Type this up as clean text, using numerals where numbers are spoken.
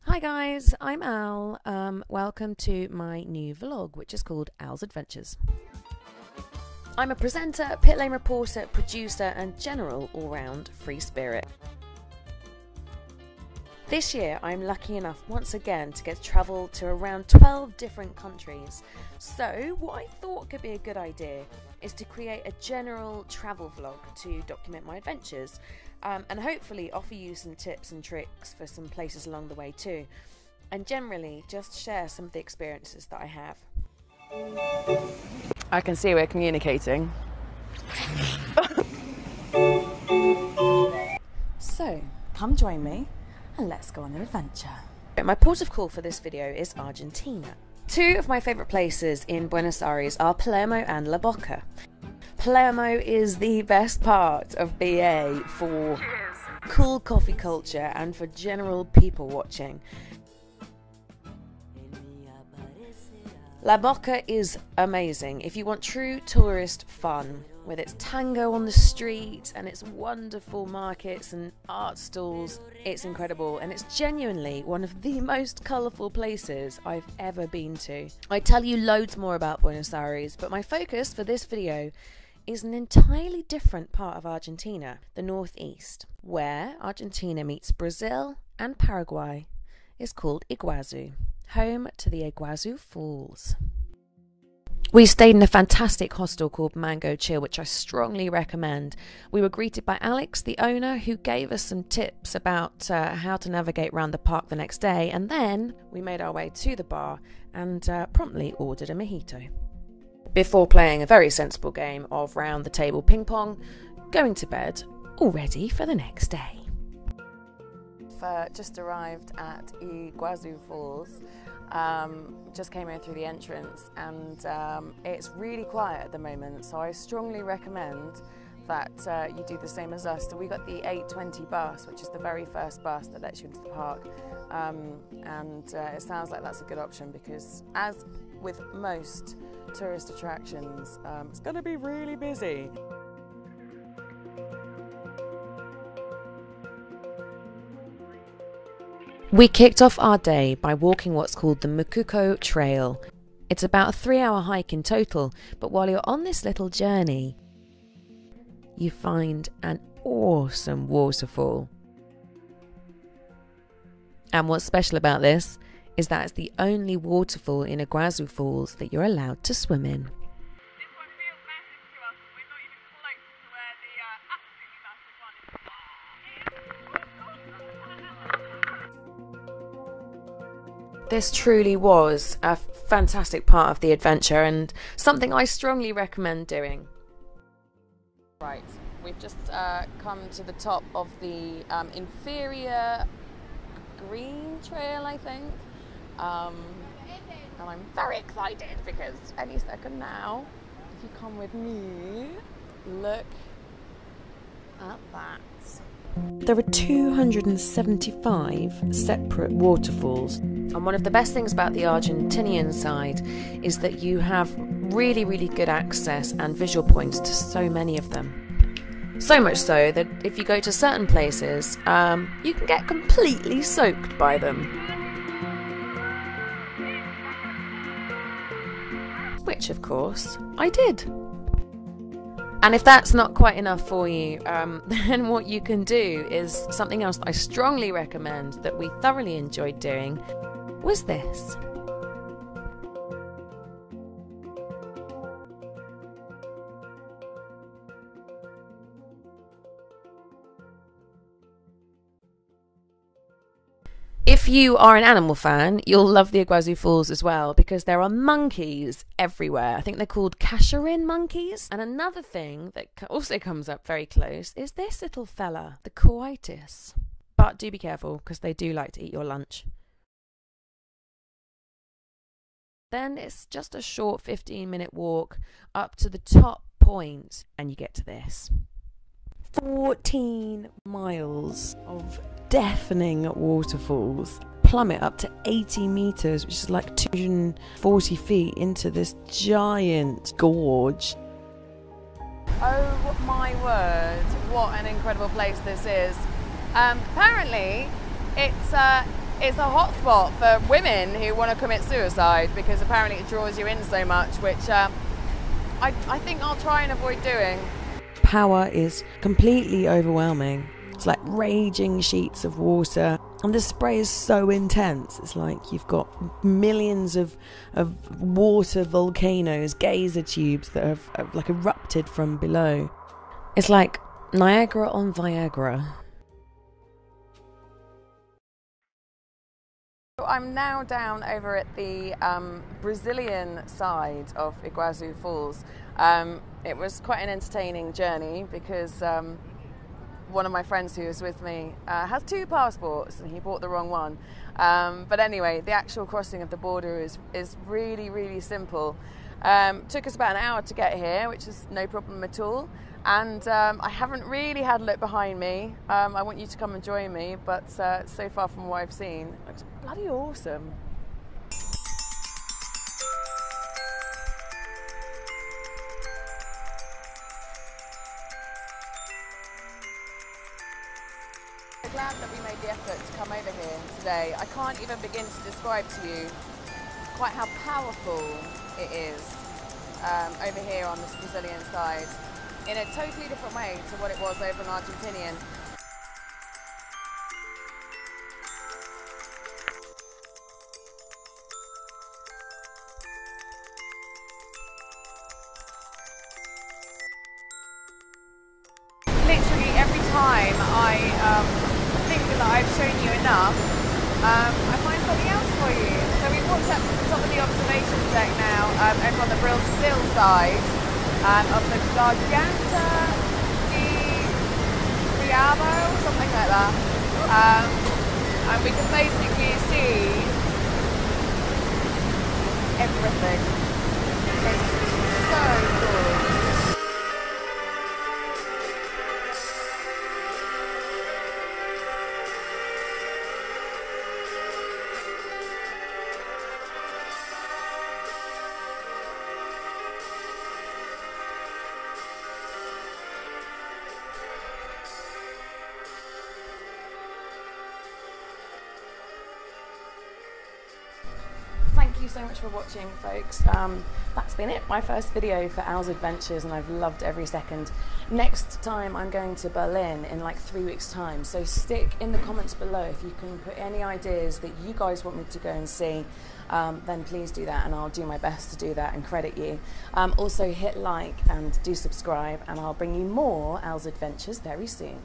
Hi guys, I'm Al. Welcome to my new vlog, which is called Al's Adventures. I'm a presenter, pit lane reporter, producer and general all-round free spirit. This year I'm lucky enough once again to get to travel to around 12 different countries. So what I thought could be a good idea is to create a general travel vlog to document my adventures. And hopefully offer you some tips and tricks for some places along the way too, and generally just share some of the experiences that I have. I can see we're communicating. So come join me and let's go on an adventure. My port of call for this video is Argentina. Two of my favourite places in Buenos Aires are Palermo and La Boca. Palermo is the best part of BA for cool coffee culture and for general people watching. La Boca is amazing if you want true tourist fun, with its tango on the street and its wonderful markets and art stalls. It's incredible, and it's genuinely one of the most colourful places I've ever been to. I tell you loads more about Buenos Aires, but my focus for this video is an entirely different part of Argentina, the northeast, where Argentina meets Brazil and Paraguay, is called Iguazu, home to the Iguazu Falls. We stayed in a fantastic hostel called Mango Chill, which I strongly recommend. We were greeted by Alex, the owner, who gave us some tips about how to navigate around the park the next day, and then we made our way to the bar and promptly ordered a mojito, before playing a very sensible game of round the table ping pong, going to bed, all ready for the next day. Just arrived at Iguazu Falls, just came in through the entrance, and it's really quiet at the moment, so I strongly recommend that you do the same as us. So we got the 8:20 bus, which is the very first bus that lets you into the park, and it sounds like that's a good option because, as with most tourist attractions, it's going to be really busy. We kicked off our day by walking what's called the Mucuco Trail. It's about a 3-hour hike in total, but while you're on this little journey, you find an awesome waterfall. And what's special about this is that it's the only waterfall in Iguazu Falls that you're allowed to swim in. This one feels massive to us, but we're not even close to where the absolutely massive one is. This truly was a fantastic part of the adventure and something I strongly recommend doing. Right, we've just come to the top of the inferior green trail, I think. And I'm very excited because any second now, if you come with me, look at that. There are 275 separate waterfalls, and one of the best things about the Argentinian side is that you have really good access and visual points to so many of them. So much so that if you go to certain places, you can get completely soaked by them. Which, of course, I did. And if that's not quite enough for you, then what you can do is something else that I strongly recommend that we thoroughly enjoyed doing was this. If you are an animal fan, you'll love the Iguazu Falls as well, because there are monkeys everywhere. I think they're called Cacharin monkeys. And another thing that also comes up very close is this little fella, the coitus. But do be careful, because they do like to eat your lunch. Then it's just a short 15-minute walk up to the top point, and you get to this. 14 miles of deafening waterfalls, plummet up to 80 meters, which is like 240 feet into this giant gorge. Oh my word, what an incredible place this is. Apparently it's it's a hotspot for women who want to commit suicide because apparently it draws you in so much, which I think I'll try and avoid doing. Power is completely overwhelming. It's like raging sheets of water, and the spray is so intense. It's like you've got millions of water volcanoes, geyser tubes that have like erupted from below. It's like Niagara on Viagra. I'm now down over at the Brazilian side of Iguazu Falls. It was quite an entertaining journey because one of my friends who was with me has 2 passports and he bought the wrong one. But anyway, the actual crossing of the border is really, really simple. Took us about an hour to get here, which is no problem at all. And I haven't really had a look behind me. I want you to come and join me, but so far from what I've seen, it looks bloody awesome. I'm glad that we made the effort to come over here today. I can't even begin to describe to you quite how powerful it is over here on this Brazilian side, in a totally different way to what it was over in Argentinian. Literally every time I think that I've shown you enough, I find something else for you. So we've walked up to the top of the observation deck now, over on the Brazil side of the Garganta de Diabo, something like that. And we can basically see everything. It's so cool. Thank you so much for watching, folks. That's been it, my first video for Al's Adventures, and I've loved every second. Next time I'm going to Berlin in like 3 weeks' time, so stick in the comments below if you can put any ideas that you guys want me to go and see, then please do that and I'll do my best to do that and credit you. Also hit like and do subscribe, and I'll bring you more Al's Adventures very soon.